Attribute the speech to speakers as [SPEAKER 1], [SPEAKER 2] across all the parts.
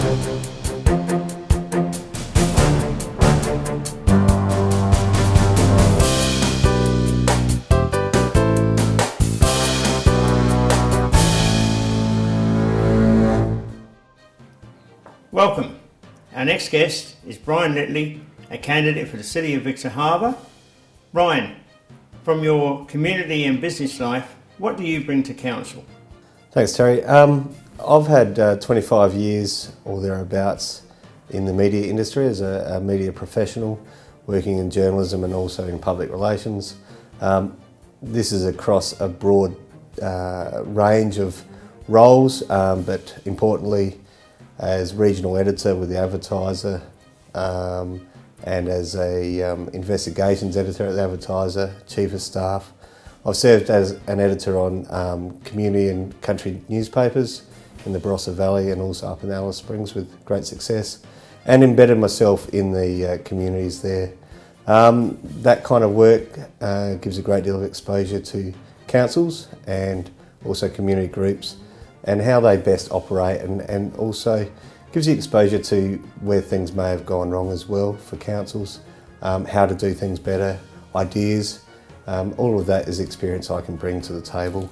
[SPEAKER 1] Welcome. Our next guest is Bryan, a candidate for the City of Victor Harbor. Bryan, from your community and business life, what do you bring to council?
[SPEAKER 2] Thanks, Terry. I've had 25 years or thereabouts in the media industry as a media professional, working in journalism and also in public relations. This is across a broad range of roles, but importantly as regional editor with the Advertiser and as a investigations editor at the Advertiser, chief of staff. I've served as an editor on community and country newspapers in the Barossa Valley and also up in Alice Springs with great success, and embedded myself in the communities there. That kind of work gives a great deal of exposure to councils and also community groups and how they best operate, and also gives you exposure to where things may have gone wrong as well for councils, how to do things better, ideas. All of that is experience I can bring to the table,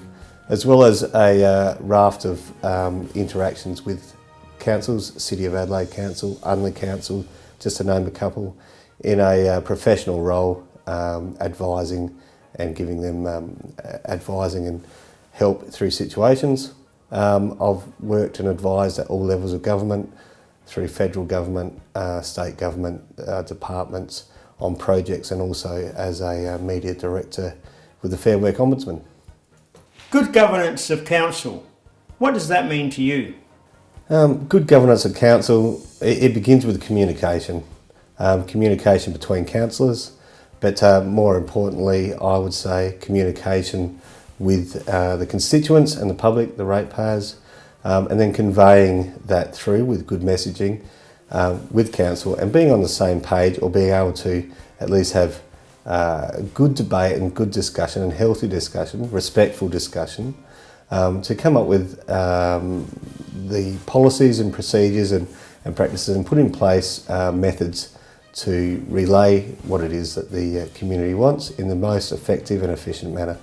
[SPEAKER 2] as well as a raft of interactions with councils, City of Adelaide Council, Unley Council, just to name a couple, in a professional role, advising and giving them advising and help through situations. I've worked and advised at all levels of government, through federal government, state government departments on projects, and also as a media director with the Fair Work Ombudsman.
[SPEAKER 1] Good governance of council, what does that mean to you?
[SPEAKER 2] Good governance of council, it begins with communication. Communication between councillors, but more importantly I would say communication with the constituents and the public, the ratepayers, and then conveying that through with good messaging with council, and being on the same page, or being able to at least have good debate and good discussion and healthy discussion, respectful discussion, to come up with the policies and procedures and practices, and put in place methods to relay what it is that the community wants in the most effective and efficient manner.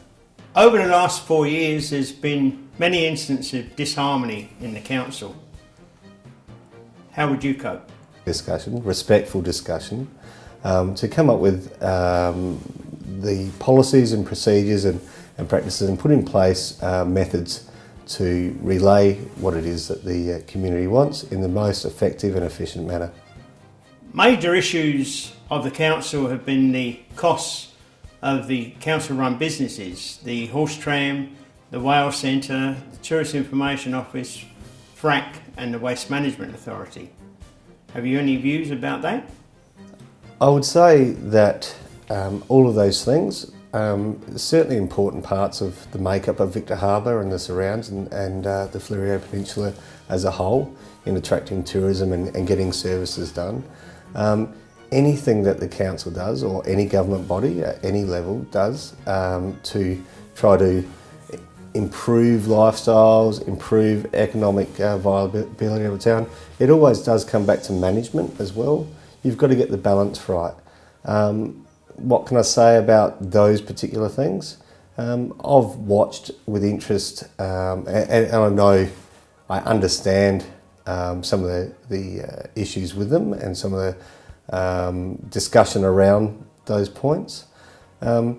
[SPEAKER 1] Over the last 4 years, there's been many instances of disharmony in the council. How would you cope?
[SPEAKER 2] Discussion, respectful discussion, to come up with the policies and procedures and practices, and put in place methods to relay what it is that the community wants in the most effective and efficient manner.
[SPEAKER 1] Major issues of the council have been the costs of the council-run businesses, the horse tram, the whale centre, the Tourist Information Office, FRAC and the Waste Management Authority. Have you any views about that?
[SPEAKER 2] I would say that all of those things are certainly important parts of the makeup of Victor Harbor and the surrounds, and the Fleurieu Peninsula as a whole, in attracting tourism and getting services done. Anything that the council does, or any government body at any level does, to try to improve lifestyles, improve economic viability of a town, it always does come back to management as well. You've got to get the balance right. What can I say about those particular things? I've watched with interest, and I know, I understand some of the issues with them, and some of the discussion around those points. I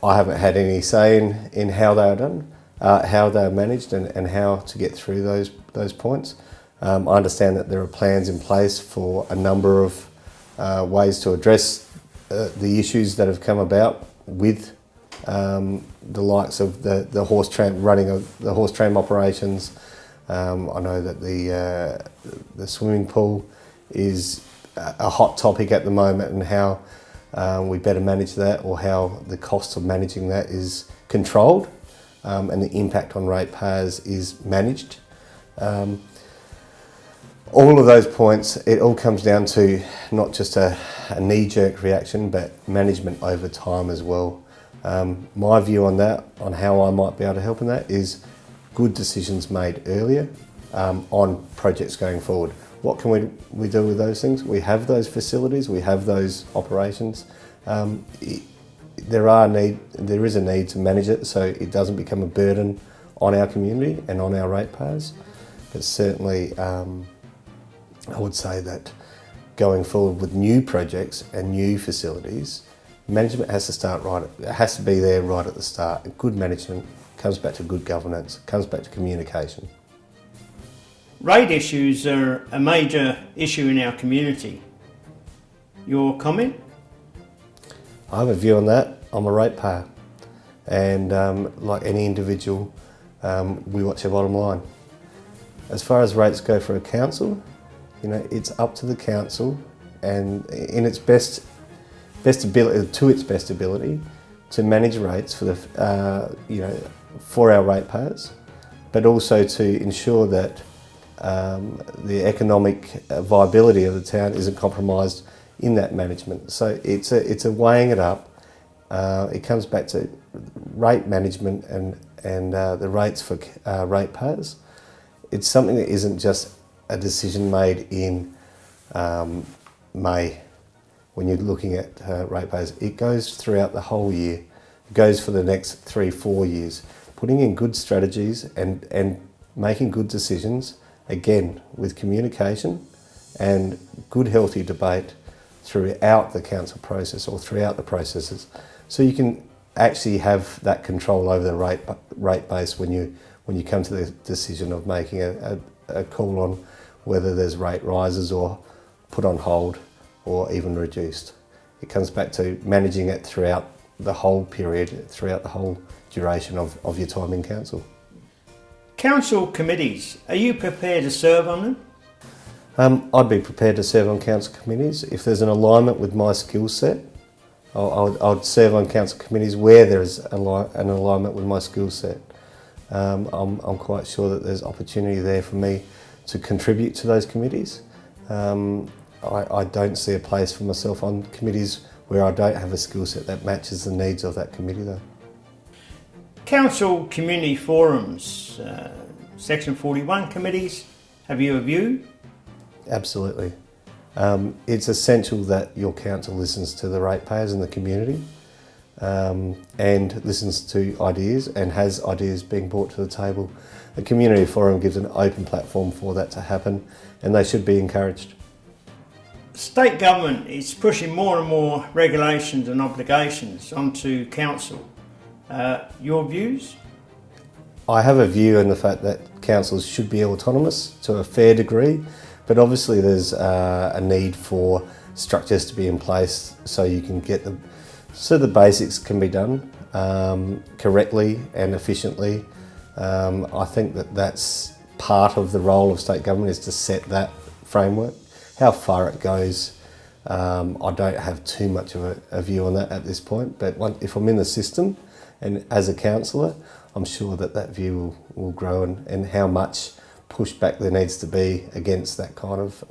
[SPEAKER 2] haven't had any say in how they are done, how they are managed, and how to get through those points. I understand that there are plans in place for a number of ways to address the issues that have come about with the likes of the horse tram, running of the horse tram operations. I know that the swimming pool is a hot topic at the moment, and how we better manage that, or how the cost of managing that is controlled, and the impact on ratepayers is managed. All of those points, it all comes down to not just a knee-jerk reaction, but management over time as well. My view on that, on how I might be able to help in that, is good decisions made earlier, on projects going forward. What can we do with those things? We have those facilities, we have those operations. There is a need to manage it so it doesn't become a burden on our community and on our ratepayers. But certainly, I would say that going forward with new projects and new facilities, management has to start right. It has to be there right at the start. Good management comes back to good governance, comes back to communication.
[SPEAKER 1] Rate issues are a major issue in our community. Your comment?
[SPEAKER 2] I have a view on that. I'm a ratepayer, and like any individual, we watch our bottom line. As far as rates go for a council, it's up to the council, and in its best ability, to manage rates for for our ratepayers, but also to ensure that the economic viability of the town isn't compromised in that management. So it's a weighing it up. It comes back to rate management and the rates for ratepayers. It's something that isn't just a decision made in May when you're looking at ratepayers. It goes throughout the whole year. It goes for the next 3-4 years. Putting in good strategies and making good decisions, again, with communication and good healthy debate throughout the council process or throughout the processes, so you can actually have that control over the rate base when you come to the decision of making a call on whether there's rate rises or put on hold or even reduced. It comes back to managing it throughout the whole period, throughout the whole duration of your time in council.
[SPEAKER 1] Council committees, are you prepared to serve on them?
[SPEAKER 2] I'd be prepared to serve on council committees if there's an alignment with my skill set. I'd serve on council committees where there is an alignment with my skill set. I'm quite sure that there's opportunity there for me to contribute to those committees. I don't see a place for myself on committees where I don't have a skill set that matches the needs of that committee though.
[SPEAKER 1] Council community forums, Section 41 committees, have you a view?
[SPEAKER 2] Absolutely. It's essential that your council listens to the ratepayers in the community and listens to ideas and has ideas being brought to the table. A community forum gives an open platform for that to happen, and they should be encouraged.
[SPEAKER 1] State government is pushing more and more regulations and obligations onto council. Your views?
[SPEAKER 2] I have a view in the fact that councils should be autonomous to a fair degree, but obviously there's a need for structures to be in place so you can get so the basics can be done correctly and efficiently. I think that's part of the role of state government, is to set that framework. How far it goes, I don't have too much of a view on that at this point, but if I'm in the system and as a councillor, I'm sure that view will grow, and how much pushback there needs to be against that kind of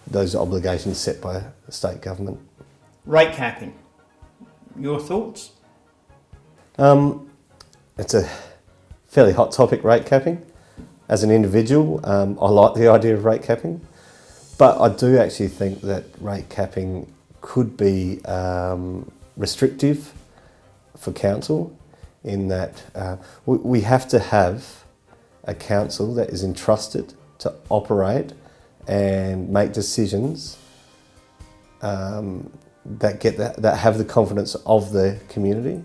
[SPEAKER 2] those obligations set by the state government.
[SPEAKER 1] Rate capping, your thoughts?
[SPEAKER 2] It's a fairly hot topic, rate capping. As an individual, I like the idea of rate capping, but I do actually think that rate capping could be restrictive for council, in that we have to have a council that is entrusted to operate and make decisions that have the confidence of the community,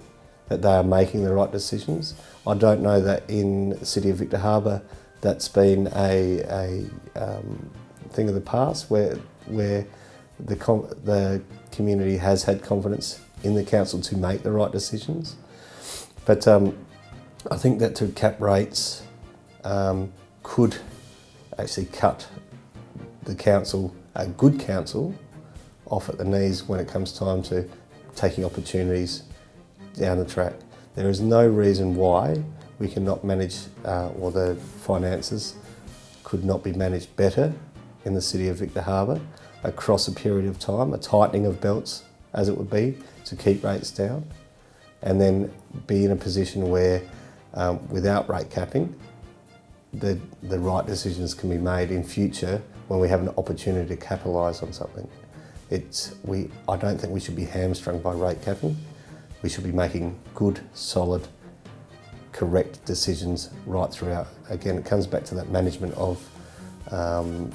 [SPEAKER 2] that they are making the right decisions. I don't know that in the City of Victor Harbor that's been a thing of the past where the community has had confidence in the council to make the right decisions. But I think that to cap rates could actually cut the council, a good council, off at the knees when it comes time to taking opportunities down the track. There is no reason why we cannot manage, or the finances could not be managed better in the City of Victor Harbor across a period of time, a tightening of belts as it would be to keep rates down, and then be in a position where without rate capping, the right decisions can be made in future when we have an opportunity to capitalise on something. I don't think we should be hamstrung by rate capping. We should be making good, solid, correct decisions right throughout. Again, it comes back to that management of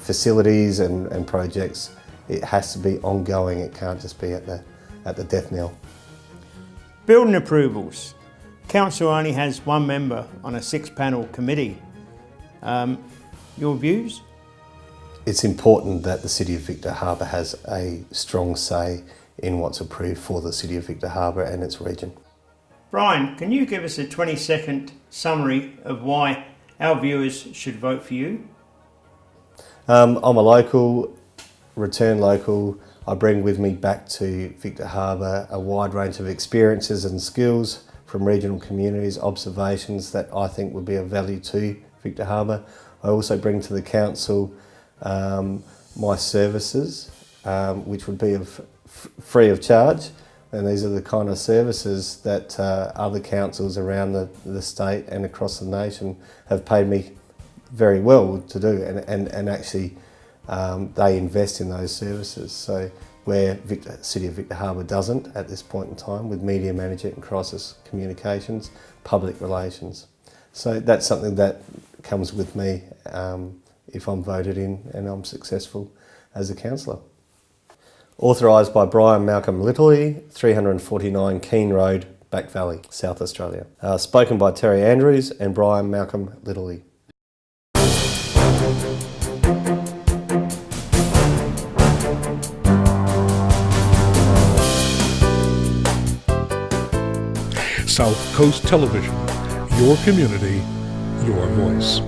[SPEAKER 2] facilities and projects. It has to be ongoing. It can't just be at the death knell.
[SPEAKER 1] Building approvals. Council only has one member on a 6-panel committee. Your views?
[SPEAKER 2] It's important that the City of Victor Harbor has a strong say in what's approved for the City of Victor Harbor and its region.
[SPEAKER 1] Bryan, can you give us a 20-second summary of why our viewers should vote for you?
[SPEAKER 2] I'm a local, return local. I bring with me back to Victor Harbor a wide range of experiences and skills from regional communities, observations that I think would be of value to Victor Harbor. I also bring to the council my services, which would be free of charge, and these are the kind of services that other councils around the state and across the nation have paid me very well to do, and actually they invest in those services. So where City of Victor Harbor doesn't at this point in time, with media management and crisis communications, public relations. So that's something that comes with me if I'm voted in and I'm successful as a councillor. Authorised by Bryan Malcolm Littley, 349 Keene Road, Back Valley, South Australia. Spoken by Terry Andrews and Bryan Malcolm Littley.
[SPEAKER 3] South Coast Television, your community, your voice.